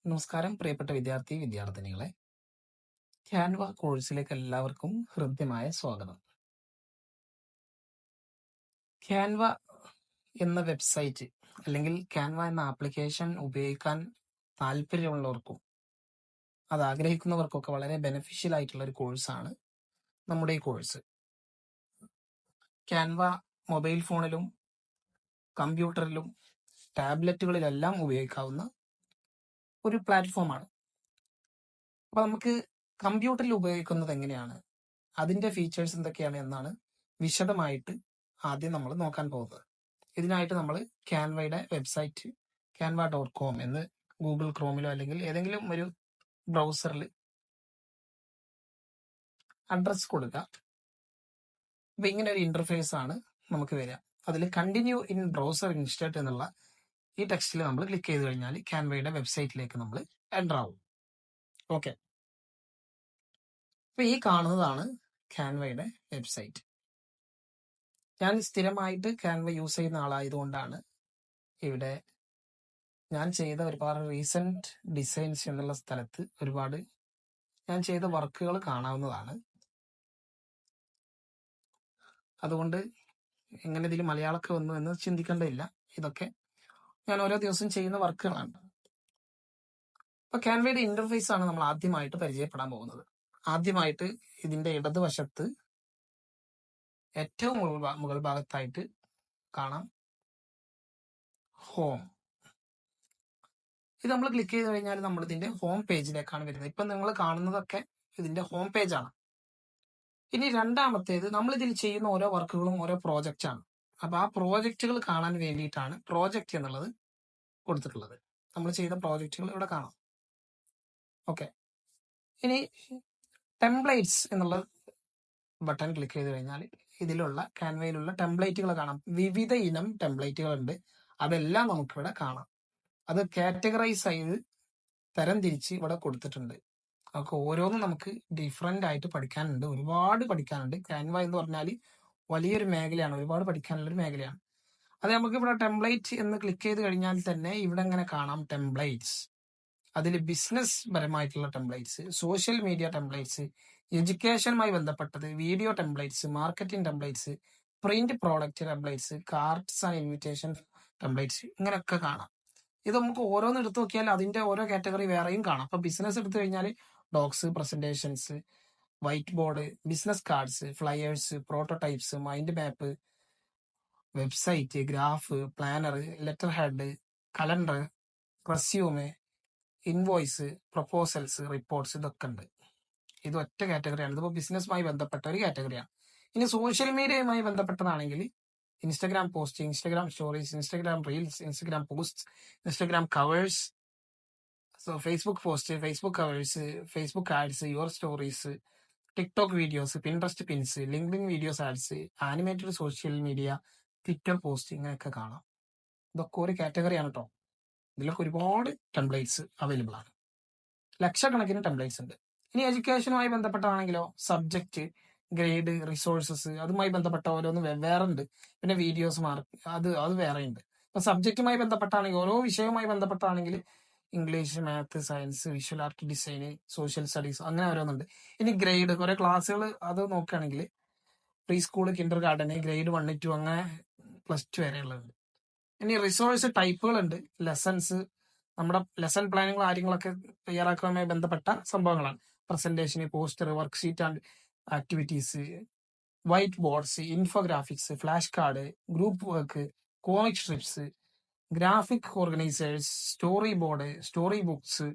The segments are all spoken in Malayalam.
നമസ്കാരം പ്രിയപ്പെട്ട വിദ്യാർത്ഥിനികളെ. ക്യാൻവ കോഴ്സിലേക്ക് എല്ലാവർക്കും ഹൃദ്യമായ സ്വാഗതം. ക്യാൻവ എന്ന വെബ്സൈറ്റ് അല്ലെങ്കിൽ ക്യാൻവ എന്ന ആപ്ലിക്കേഷൻ ഉപയോഗിക്കാൻ താല്പര്യമുള്ളവർക്കും അത് ആഗ്രഹിക്കുന്നവർക്കൊക്കെ വളരെ ബെനിഫിഷ്യൽ ആയിട്ടുള്ള ഒരു കോഴ്സാണ് നമ്മുടെ ഈ കോഴ്സ്. ക്യാൻവ മൊബൈൽ ഫോണിലും കമ്പ്യൂട്ടറിലും ടാബ്ലറ്റുകളിലെല്ലാം ഉപയോഗിക്കാവുന്ന ഒരു പ്ലാറ്റ്ഫോമാണ്. അപ്പൊ നമുക്ക് കമ്പ്യൂട്ടറിൽ ഉപയോഗിക്കുന്നത് എങ്ങനെയാണ്, അതിന്റെ ഫീച്ചേഴ്സ് എന്തൊക്കെയാണ് എന്നാണ് വിശദമായിട്ട് ആദ്യം നമ്മൾ നോക്കാൻ പോകുന്നത്. ഇതിനായിട്ട് നമ്മൾ ക്യാൻവയുടെ വെബ്സൈറ്റ് canva.com എന്ന് ഗൂഗിൾ ക്രോമിലോ അല്ലെങ്കിൽ ഏതെങ്കിലും ഒരു ബ്രൗസറിൽ അഡ്രസ് കൊടുക്കുക. അപ്പൊ ഇങ്ങനെ ഒരു ഇന്റർഫേസ് ആണ് നമുക്ക് വരിക. അതിൽ കണ്ടിന്യൂ ഇൻ ബ്രൗസർ ഇൻസ്റ്റേർട്ട് എന്നുള്ള ഈ ടെക്സ്റ്റിൽ നമ്മൾ ക്ലിക്ക് ചെയ്ത് കഴിഞ്ഞാൽ ക്യാൻവയുടെ വെബ്സൈറ്റിലേക്ക് നമ്മൾ എൻ്റർ ആവും. ഓക്കെ, അപ്പൊ ഈ കാണുന്നതാണ് ക്യാൻവയുടെ വെബ്സൈറ്റ്. ഞാൻ സ്ഥിരമായിട്ട് ക്യാൻവ യൂസ് ചെയ്യുന്ന ആളായതുകൊണ്ടാണ് ഇവിടെ ഞാൻ ചെയ്ത ഒരുപാട് റീസെന്റ് ഡിസൈൻസ് എന്നുള്ള സ്ഥലത്ത് ഒരുപാട് ഞാൻ ചെയ്ത വർക്കുകൾ കാണാവുന്നതാണ്. അതുകൊണ്ട് എങ്ങനെ ഇതിൽ മലയാളമൊക്കെ വന്നു എന്ന് ചിന്തിക്കേണ്ടതില്ല. ഇതൊക്കെ ഞാൻ ഓരോ ദിവസം ചെയ്യുന്ന വർക്കുകളാണ്. അപ്പൊ ക്യാൻവയുടെ ഇന്റർഫേസ് ആണ് നമ്മൾ ആദ്യമായിട്ട് പരിചയപ്പെടാൻ പോകുന്നത്. ആദ്യമായിട്ട് ഇതിന്റെ ഇടതുവശത്ത് ഏറ്റവും മുകൾ ഭാഗത്തായിട്ട് കാണാം ഹോം. ഇത് നമ്മൾ ക്ലിക്ക് ചെയ്ത് കഴിഞ്ഞാൽ നമ്മൾ ഇതിന്റെ ഹോം പേജിലേക്കാണ് വരുന്നത്. ഇപ്പൊ നിങ്ങൾ കാണുന്നതൊക്കെ ഇതിന്റെ ഹോം പേജാണ്. ഇനി രണ്ടാമത്തേത്, നമ്മൾ ഇതിൽ ചെയ്യുന്ന ഓരോ വർക്കുകളും ഓരോ പ്രോജക്റ്റ് ആണ്. അപ്പൊ ആ പ്രോജക്റ്റുകൾ കാണാൻ വേണ്ടിയിട്ടാണ് പ്രോജക്റ്റ് എന്നുള്ളത് കൊടുത്തിട്ടുള്ളത്. നമ്മൾ ചെയ്ത പ്രോജക്റ്റുകൾ ഇവിടെ കാണാം. ഓക്കെ, ഇനി ടെംപ്ലേറ്റ്സ് എന്നുള്ള ബട്ടൺ ക്ലിക്ക് ചെയ്ത് കഴിഞ്ഞാൽ ഇതിലുള്ള ക്യാൻവയിലുള്ള ടെംപ്ലേറ്റുകൾ കാണാം. വിവിധ ഇനം ടെംപ്ലേറ്റുകൾ ഉണ്ട്. അതെല്ലാം നമുക്കിവിടെ കാണാം. അത് കാറ്റഗറൈസ് ചെയ്ത് തരം തിരിച്ച് ഇവിടെ കൊടുത്തിട്ടുണ്ട്. നമുക്ക് ഓരോന്നും നമുക്ക് ഡിഫറെന്റ് ആയിട്ട് പഠിക്കാനുണ്ട്, ഒരുപാട് പഠിക്കാനുണ്ട്. ക്യാൻവ എന്ന് പറഞ്ഞാൽ വലിയൊരു മേഖലയാണ്, ഒരുപാട് പഠിക്കാനുള്ള ഒരു മേഖലയാണ്. അത് നമുക്ക് ഇവിടെ ടെംപ്ലേറ്റ് എന്ന് ക്ലിക്ക് ചെയ്ത് കഴിഞ്ഞാൽ തന്നെ ഇവിടെ ഇങ്ങനെ കാണാം ടെംപ്ലേറ്റ്സ്. അതിൽ ബിസിനസ് പരമായിട്ടുള്ള ടെംപ്ലേറ്റ്സ്, സോഷ്യൽ മീഡിയ ടെംപ്ലേറ്റ്സ്, എഡ്യൂക്കേഷനുമായി ബന്ധപ്പെട്ടത്, video templates, marketing templates, print product templates, cards and invitation templates, ഇങ്ങനെയൊക്കെ കാണാം. ഇത് നമുക്ക് ഓരോന്ന് എടുത്തു നോക്കിയാൽ അതിന്റെ ഓരോ കാറ്റഗറി വേറെയും കാണാം. അപ്പൊ ബിസിനസ് എടുത്തു കഴിഞ്ഞാൽ docs, presentations, whiteboard, business cards, flyers, prototypes, mind map, website, graph, planner, letterhead, calendar, resume, invoice, proposals, reports, ഇതൊക്കെ ഉണ്ട്. ഇത് ഒറ്റ കാറ്റഗറിയാണ്. ഇതിപ്പോ ബിസിനസ്സുമായി ബന്ധപ്പെട്ട ഒരു കാറ്റഗറിയാണ്. ഇനി സോഷ്യൽ മീഡിയയുമായി ബന്ധപ്പെട്ടതാണെങ്കിൽ Instagram post, Instagram stories, Instagram reels, Instagram post, Instagram covers, Facebook post, Facebook covers, Facebook ads, your stories, TikTok videos, Pinterest pins, LinkedIn videos ads, animated social media, Twitter post, ഇങ്ങനെയൊക്കെ കാണാം. ഇതൊക്കെ ഒരു കാറ്റഗറിയാണ് കേട്ടോ. ഇതിലൊക്കെ ഒരുപാട് ടെംപ്ലേറ്റ്സ് അവൈലബിൾ ആണ്. ലക്ഷക്കണക്കിന് ടെംപ്ലേറ്റ്സ് ഉണ്ട്. ഇനി എഡ്യൂക്കേഷനുമായി ബന്ധപ്പെട്ടാണെങ്കിലോ സബ്ജക്റ്റ്, ഗ്രേഡ്, റിസോഴ്സസ്, അതുമായി ബന്ധപ്പെട്ട ഓരോന്ന് വേറെ ഉണ്ട്. പിന്നെ വീഡിയോസ്, മാർക്ക്, അത് വേറെ ഉണ്ട്. ഇപ്പൊ സബ്ജക്റ്റുമായി ബന്ധപ്പെട്ടാണെങ്കിൽ ഓരോ വിഷയവുമായി ബന്ധപ്പെട്ടാണെങ്കിൽ English, math, science, visual art, design, social studies, അങ്ങനെ ഓരോന്നുണ്ട്. ഇനി ഗ്രേഡ്, കുറെ ക്ലാസ്സുകൾ അത് നോക്കുകയാണെങ്കിൽ preschool, kindergarten, grade 1, 2, അങ്ങനെ +2 വരെയുള്ളത്. ഇനി റിസോഴ്സ് ടൈപ്പുകളുണ്ട്. ലെസൺസ്, നമ്മുടെ ലെസൺ പ്ലാനുകൾ, കാര്യങ്ങളൊക്കെ തയ്യാറാക്കാനുമായി ബന്ധപ്പെട്ട സംഭവങ്ങളാണ്. Presentation, poster, worksheet and activities, whiteboards, infographics, flash card, group work, comic strips, graphic organisers, storyboard, story books,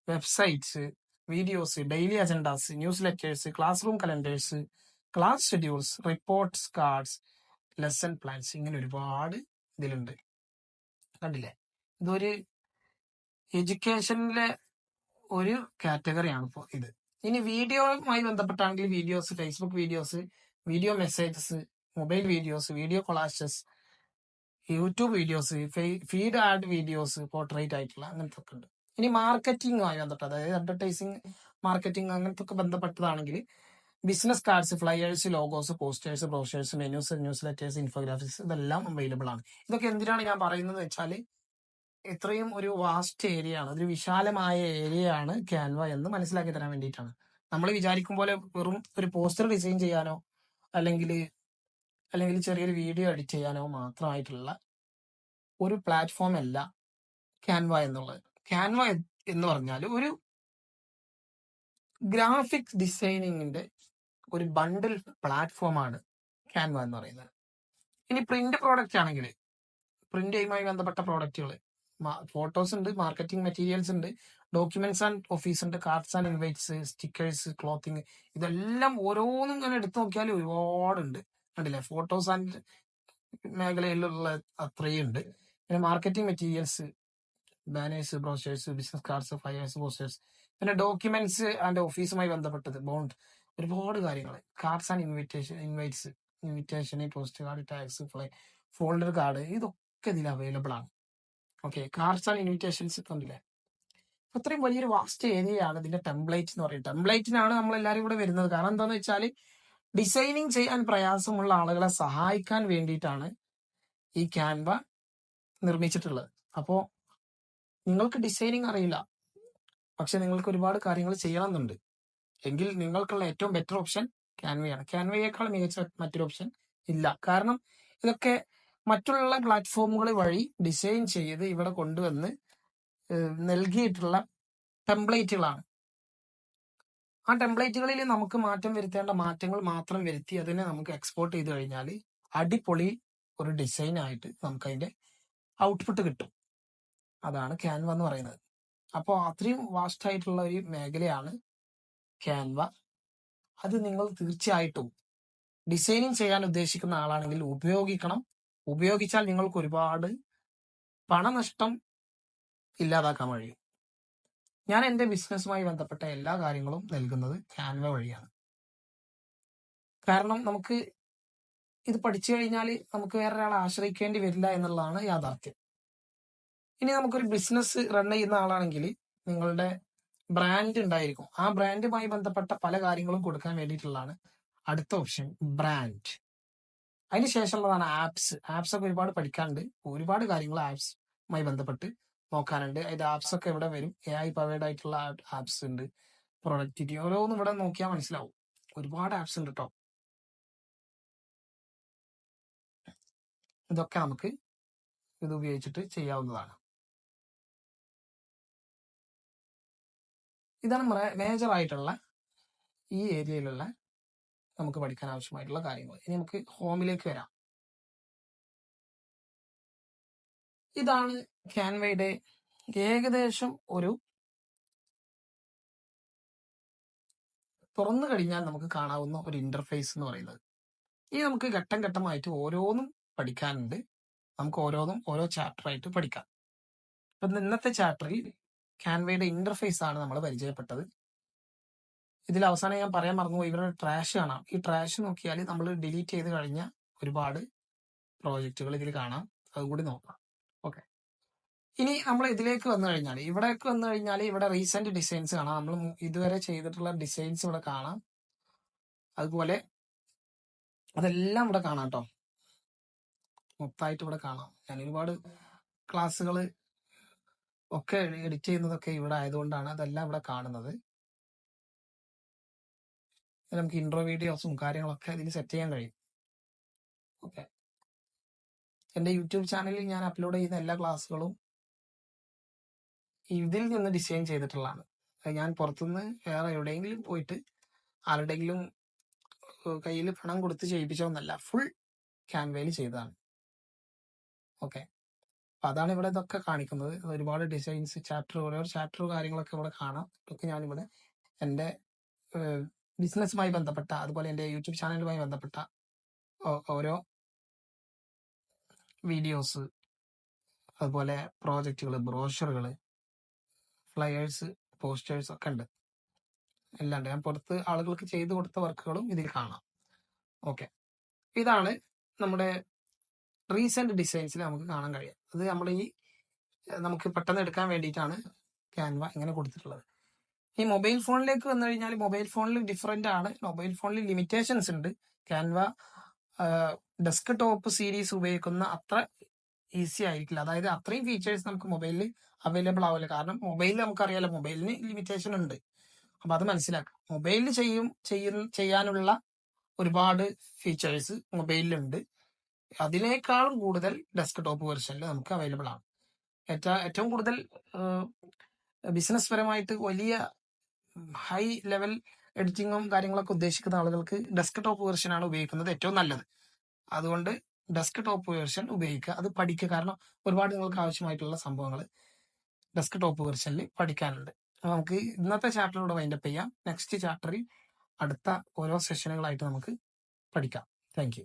websites, videos, daily agendas, newsletters, class room calendars, class schedules, reports, cards, lesson plans, ഇങ്ങനെ ഒരുപാട് ഇതിലുണ്ട്. കണ്ടില്ലേ? ഇതൊരു എഡ്യൂക്കേഷനിലെ ഒരു കാറ്റഗറിയാണ് ഇപ്പോൾ ഇത്. ഇനി വീഡിയോയുമായി ബന്ധപ്പെട്ടാണെങ്കിൽ videos, Facebook videos, video messages, mobile videos, video collages, YouTube videos, feed ad videos, portrait ആയിട്ടുള്ള അങ്ങനത്തെ ഒക്കെ ഉണ്ട്. ഇനി മാർക്കറ്റിംഗുമായി ബന്ധപ്പെട്ട, അതായത് അഡ്വർടൈസിങ്, മാർക്കറ്റിംഗ്, അങ്ങനത്തെ ഒക്കെ ബന്ധപ്പെട്ടതാണെങ്കിൽ business cards, flyers, logos, posters, brochures, menus, newsletters, infographics, ഇതെല്ലാം അവൈലബിൾ ആണ്. ഇതൊക്കെ എന്തിനാണ് ഞാൻ പറയുന്നത് വെച്ചാൽ ഇത്രയും ഒരു വാസ്റ്റ് ഏരിയ ആണ്, ഒരു വിശാലമായ ഏരിയ ആണ് ക്യാൻവ എന്ന് മനസ്സിലാക്കി തരാൻ വേണ്ടിയിട്ടാണ്. നമ്മൾ വിചാരിക്കും പോലെ വെറും ഒരു പോസ്റ്റർ ഡിസൈൻ ചെയ്യാനോ അല്ലെങ്കിൽ അല്ലെങ്കിൽ ചെറിയൊരു വീഡിയോ എഡിറ്റ് ചെയ്യാനോ മാത്രമായിട്ടുള്ള ഒരു പ്ലാറ്റ്ഫോം അല്ല ക്യാൻവ എന്നുള്ളത്. ക്യാൻവ എന്ന് പറഞ്ഞാൽ ഒരു ഗ്രാഫിക്സ് ഡിസൈനിങ്ങിന്റെ ഒരു ബണ്ടിൽ പ്ലാറ്റ്ഫോമാണ് ക്യാൻവ എന്ന് പറയുന്നത്. ഇനി പ്രിന്റ് പ്രോഡക്റ്റ് ആണെങ്കിൽ പ്രിന്റുമായി ബന്ധപ്പെട്ട പ്രോഡക്റ്റുകൾ, ഫോട്ടോസ് ഉണ്ട്, മാർക്കറ്റിംഗ് മെറ്റീരിയൽസ് ഉണ്ട്, ഡോക്യുമെന്റ്സ് ആൻഡ് ഓഫീസ് ഉണ്ട്, cards and invites, stickers, clothing, ഇതെല്ലാം ഓരോന്നും ഇങ്ങനെ എടുത്തു നോക്കിയാൽ ഒരുപാടുണ്ട്. കണ്ടില്ലേ, ഫോട്ടോസ് ആൻഡ് മേഖലയിലുള്ള അത്രയും ഉണ്ട്. പിന്നെ marketing materials, banners, brochures, business cards, flyers, posters, പിന്നെ ഡോക്യുമെന്റ്സ് ആൻഡ് ഓഫീസുമായി ബന്ധപ്പെട്ടത്, ബോണ്ട്, ഒരുപാട് കാര്യങ്ങൾ, cards and invitation, postcard, tax, folder card, ഇതൊക്കെ ഇതിൽ അവൈലബിൾ ആണ്. ഓക്കെ, കാർഡ്സ് ആൻഡ് ഇൻവിറ്റേഷൻസ് കണ്ടില്ലേ. അത്രയും വലിയൊരു വാസ്റ്റ് ഏരിയ ആണ് ഇതിന്റെ ടെംപ്ലേറ്റ് എന്ന് പറയുന്നത്. ടെംപ്ലേറ്റിനാണ് നമ്മൾ എല്ലാവരും കൂടെ വരുന്നത്. കാരണം എന്താണെന്ന് വെച്ചാൽ ഡിസൈനിങ് ചെയ്യാൻ പ്രയാസമുള്ള ആളുകളെ സഹായിക്കാൻ വേണ്ടിയിട്ടാണ് ഈ ക്യാൻവ നിർമ്മിച്ചിട്ടുള്ളത്. അപ്പോൾ നിങ്ങൾക്ക് ഡിസൈനിങ് അറിയില്ല, പക്ഷെ നിങ്ങൾക്ക് ഒരുപാട് കാര്യങ്ങൾ ചെയ്യണമെന്നുണ്ട് എങ്കിൽ നിങ്ങൾക്കുള്ള ഏറ്റവും ബെറ്റർ ഓപ്ഷൻ ക്യാൻവയാണ്. ക്യാൻവയേക്കാൾ മികച്ച മറ്റൊരു ഓപ്ഷൻ ഇല്ല. കാരണം ഇതൊക്കെ മറ്റുള്ള പ്ലാറ്റ്ഫോമുകൾ വഴി ഡിസൈൻ ചെയ്ത് ഇവിടെ കൊണ്ടുവന്ന് നൽകിയിട്ടുള്ള ടെംപ്ലേറ്റുകളാണ്. ആ ടെംപ്ലേറ്റുകളിൽ നമുക്ക് മാറ്റം വരുത്തേണ്ട മാറ്റങ്ങൾ മാത്രം വരുത്തി അതിനെ നമുക്ക് എക്സ്പോർട്ട് ചെയ്ത് കഴിഞ്ഞാൽ അടിപൊളി ഒരു ഡിസൈൻ ആയിട്ട് നമുക്ക് അതിന്റെ ഔട്ട്പുട്ട് കിട്ടും. അതാണ് ക്യാൻവ എന്ന് പറയുന്നത്. അപ്പോൾ അത്രയും വാസ്റ്റ് ആയിട്ടുള്ള ഒരു മേഖലയാണ് ക്യാൻവ. അത് നിങ്ങൾ തീർച്ചയായിട്ടും ഡിസൈനിങ് ചെയ്യാൻ ഉദ്ദേശിക്കുന്ന ആളാണെങ്കിൽ ഉപയോഗിക്കണം. ഉപയോഗിച്ചാൽ നിങ്ങൾക്ക് ഒരുപാട് പണനഷ്ടം ഇല്ലാതാക്കാൻ കഴിയും. ഞാൻ എൻ്റെ ബിസിനസ്സുമായി ബന്ധപ്പെട്ട എല്ലാ കാര്യങ്ങളും നൽകുന്നത് ക്യാൻവ വഴിയാണ്. കാരണം നമുക്ക് ഇത് പഠിച്ചു കഴിഞ്ഞാൽ നമുക്ക് വേറൊരാളെ ആശ്രയിക്കേണ്ടി വരില്ല എന്നുള്ളതാണ് യാഥാർത്ഥ്യം. ഇനി നമുക്കൊരു ബിസിനസ് റൺ ചെയ്യുന്ന ആളാണെങ്കിൽ നിങ്ങളുടെ ബ്രാൻഡ് ഉണ്ടായിരിക്കും. ആ ബ്രാൻഡുമായി ബന്ധപ്പെട്ട പല കാര്യങ്ങളും കൊടുക്കാൻ വേണ്ടിയിട്ടുള്ളതാണ് അടുത്ത ഓപ്ഷൻ, ബ്രാൻഡ്. അതിന് ശേഷമുള്ളതാണ് ആപ്സ്. ആപ്സ് ഒക്കെ ഒരുപാട് പഠിക്കാനുണ്ട്, ഒരുപാട് കാര്യങ്ങൾ ആപ്സുമായി ബന്ധപ്പെട്ട് നോക്കാനുണ്ട്. അതിന്റെ ആപ്സ് ഒക്കെ ഇവിടെ വരും. AI പവേർഡ് ആയിട്ടുള്ള ആപ്സ് ഉണ്ട്, പ്രൊഡക്ടിവിറ്റി, ഓരോന്നും ഇവിടെ നോക്കിയാൽ മനസ്സിലാവും. ഒരുപാട് ആപ്സ് ഉണ്ട് കേട്ടോ. ഇതൊക്കെ നമുക്ക് ഇത് ഉപയോഗിച്ചിട്ട് ചെയ്യാവുന്നതാണ്. ഇതാണ് മേജർ ആയിട്ടുള്ള ഈ ഏരിയയിലുള്ള നമുക്ക് പഠിക്കാൻ ആവശ്യമായിട്ടുള്ള കാര്യങ്ങൾ. ഇനി നമുക്ക് ഹോമിലേക്ക് വരാം. ഇതാണ് ക്യാൻവയുടെ ഏകദേശം ഒരു തുറന്നു കഴിഞ്ഞാൽ നമുക്ക് കാണാവുന്ന ഒരു ഇന്റർഫേസ് എന്ന് പറയുന്നത്. ഈ നമുക്ക് ഘട്ടം ഘട്ടമായിട്ട് ഓരോന്നും പഠിക്കാനുണ്ട്. നമുക്ക് ഓരോന്നും ഓരോ ചാപ്റ്റർ ആയിട്ട് പഠിക്കാം. അപ്പം ഇന്നത്തെ ചാപ്റ്ററിൽ ക്യാൻവയുടെ ഇന്റർഫേസ് ആണ് നമ്മൾ പരിചയപ്പെട്ടത്. ഇതിൽ അവസാനം ഞാൻ പറയാൻ മറന്നുപോയി, ഇവിടെ ട്രാഷ് കാണാം. ഈ ട്രാഷ് നോക്കിയാൽ നമ്മൾ ഡിലീറ്റ് ചെയ്ത് കഴിഞ്ഞ ഒരുപാട് പ്രോജക്റ്റുകൾ ഇതിൽ കാണാം. അതുകൂടി നോക്കാം. ഓക്കെ, ഇനി നമ്മൾ ഇതിലേക്ക് വന്നു കഴിഞ്ഞാൽ, ഇവിടേക്ക് വന്നു കഴിഞ്ഞാൽ ഇവിടെ റീസെന്റ് ഡിസൈൻസ് കാണാം. നമ്മൾ ഇതുവരെ ചെയ്തിട്ടുള്ള ഡിസൈൻസ് ഇവിടെ കാണാം. അതുപോലെ അതെല്ലാം ഇവിടെ കാണാം കേട്ടോ, മൊത്തമായിട്ട് ഇവിടെ കാണാം. ഞാൻ ഒരുപാട് ക്ലാസ്സുകൾ ഒക്കെ എഡിറ്റ് ചെയ്യുന്നതൊക്കെ ഇവിടെ ആയതുകൊണ്ടാണ് അതെല്ലാം ഇവിടെ കാണുന്നത്. നമുക്ക് ഇൻട്രോ വീഡിയോസും കാര്യങ്ങളൊക്കെ ഇതിൽ സെറ്റ് ചെയ്യാൻ കഴിയും. ഓക്കെ, എൻ്റെ യൂട്യൂബ് ചാനലിൽ ഞാൻ അപ്ലോഡ് ചെയ്യുന്ന എല്ലാ ക്ലാസ്സുകളും ഇതിൽ നിന്ന് ഡിസൈൻ ചെയ്തിട്ടുള്ളതാണ്. ഞാൻ പുറത്തുനിന്ന് വേറെ എവിടെയെങ്കിലും പോയിട്ട് ആരുടെയെങ്കിലും കയ്യിൽ പണം കൊടുത്ത് ചെയ്യിപ്പിച്ചോന്നല്ല, ഫുൾ ക്യാൻവയിൽ ചെയ്തതാണ്. ഓക്കെ, അപ്പൊ അതാണ് ഇവിടെ ഇതൊക്കെ കാണിക്കുന്നത്. ഒരുപാട് ഡിസൈൻസ്, ചാപ്റ്റർ, ഓരോ ചാപ്റ്റർ കാര്യങ്ങളൊക്കെ ഇവിടെ കാണാം. ഇതൊക്കെ ഞാനിവിടെ എൻ്റെ ബിസിനസ്സുമായി ബന്ധപ്പെട്ട, അതുപോലെ എൻ്റെ യൂട്യൂബ് ചാനലുമായി ബന്ധപ്പെട്ട ഓരോ വീഡിയോസ്, അതുപോലെ പ്രോജക്റ്റുകൾ, ബ്രോഷറുകൾ, ഫ്ലയേഴ്സ്, പോസ്റ്റേഴ്സ് ഒക്കെ ഉണ്ട്. എല്ലാം ഉണ്ട്. ഞാൻ പുറത്ത് ആളുകൾക്ക് ചെയ്തു കൊടുത്ത വർക്കുകളും ഇതിൽ കാണാം. ഓക്കെ, ഇതാണ് നമ്മുടെ റീസെന്റ് ഡിസൈൻസിൽ നമുക്ക് കാണാൻ കഴിയും. അത് നമ്മൾ നമുക്ക് പെട്ടെന്ന് എടുക്കാൻ വേണ്ടിയിട്ടാണ് ക്യാൻവ ഇങ്ങനെ കൊടുത്തിട്ടുള്ളത്. ഈ മൊബൈൽ ഫോണിലേക്ക് വന്നു കഴിഞ്ഞാൽ മൊബൈൽ ഫോണിൽ ഡിഫറെന്റ് ആണ്. മൊബൈൽ ഫോണിൽ ലിമിറ്റേഷൻസ് ഉണ്ട്. ക്യാൻവ ഡെസ്ക് ടോപ്പ് സീരീസ് ഉപയോഗിക്കുന്ന അത്ര ഈസി ആയിരിക്കില്ല. അതായത് അത്രയും ഫീച്ചേഴ്സ് നമുക്ക് മൊബൈലിൽ അവൈലബിൾ ആവില്ല. കാരണം മൊബൈലിൽ നമുക്കറിയാലോ, മൊബൈലിന് ലിമിറ്റേഷൻ ഉണ്ട്. അപ്പൊ അത് മനസ്സിലാക്കാം. മൊബൈലിൽ ചെയ്യാനുള്ള ഒരുപാട് ഫീച്ചേഴ്സ് മൊബൈലിലുണ്ട്. അതിനേക്കാളും കൂടുതൽ ഡെസ്ക്ടോപ്പ് വെർഷനിൽ നമുക്ക് അവൈലബിൾ ആണ്. ഏറ്റവും കൂടുതൽ ബിസിനസ് പരമായിട്ട് വലിയ ഹൈ ലെവൽ എഡിറ്റിങ്ങും കാര്യങ്ങളൊക്കെ ഉദ്ദേശിക്കുന്ന ആളുകൾക്ക് ഡെസ്ക്ടോപ്പ് വെർഷൻ ആണ് ഉപയോഗിക്കുന്നത് ഏറ്റവും നല്ലത്. അതുകൊണ്ട് ഡെസ്ക്ടോപ്പ് വെർഷൻ ഉപയോഗിക്കുക, അത് പഠിക്കുക. കാരണം ഒരുപാട് നിങ്ങൾക്ക് ആവശ്യമായിട്ടുള്ള സംഭവങ്ങൾ ഡെസ്ക്ടോപ്പ് വെർഷനിൽ പഠിക്കാനുണ്ട്. നമുക്ക് ഇന്നത്തെ ചാപ്റ്ററിലൂടെ വൈൻഡപ്പ് ചെയ്യാം. നെക്സ്റ്റ് ചാപ്റ്ററിൽ അടുത്ത ഓരോ സെഷനുകളായിട്ട് നമുക്ക് പഠിക്കാം. Thank you.